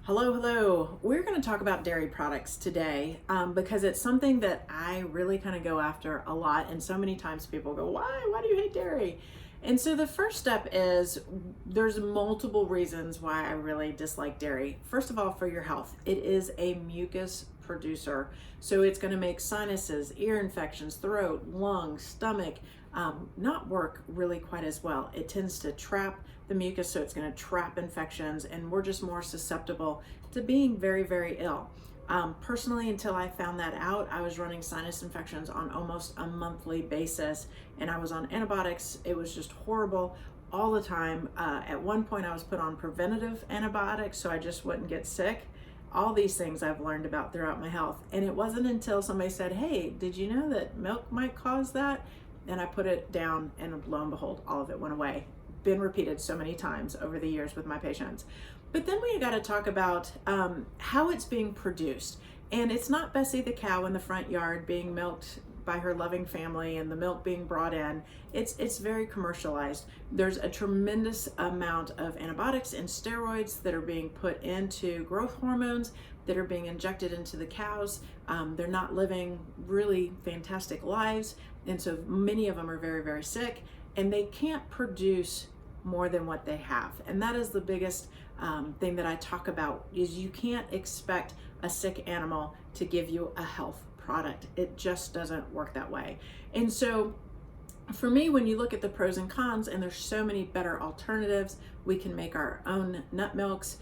Hello, hello. We're going to talk about dairy products today because it's something that I really kind of go after a lot. And so many times people go, why? Why do you hate dairy? And so the first step is there's multiple reasons why I really dislike dairy. First of all, for your health, it is a mucus producer. So it's going to make sinuses, ear infections, throat, lungs, stomach not work really quite as well. It tends to trap the mucus, so it's going to trap infections, and we're just more susceptible to being very, very ill. Personally, until I found that out, I was running sinus infections on almost a monthly basis, and I was on antibiotics. It was just horrible all the time. At one point, I was put on preventative antibiotics so I just wouldn't get sick. All these things I've learned about throughout my health. And it wasn't until somebody said, hey, did you know that milk might cause that? And I put it down, and lo and behold, all of it went away. Been repeated so many times over the years with my patients. But then we got to talk about how it's being produced. And it's not Bessie the cow in the front yard being milked by her loving family and the milk being brought in. It's very commercialized. There's a tremendous amount of antibiotics and steroids that are being put into growth hormones that are being injected into the cows. They're not living really fantastic lives. And so many of them are very, very sick, and they can't produce more than what they have. And that is the biggest thing that I talk about, is you can't expect a sick animal to give you a health product. It just doesn't work that way. And so for me, when you look at the pros and cons, and there's so many better alternatives, we can make our own nut milks.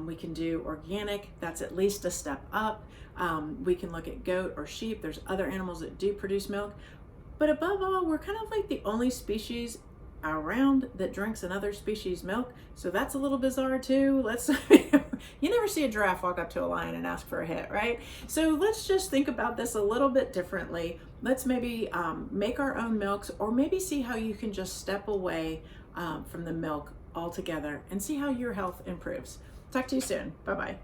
We can do organic. That's at least a step up. We can look at goat or sheep. There's other animals that do produce milk. But above all, we're kind of like the only species around that drinks another species' milk. So that's a little bizarre too. You never see a giraffe walk up to a lion and ask for a hit, right? So let's just think about this a little bit differently. Let's maybe make our own milks, or maybe see how you can just step away from the milk altogether and see how your health improves. Talk to you soon. Bye-bye.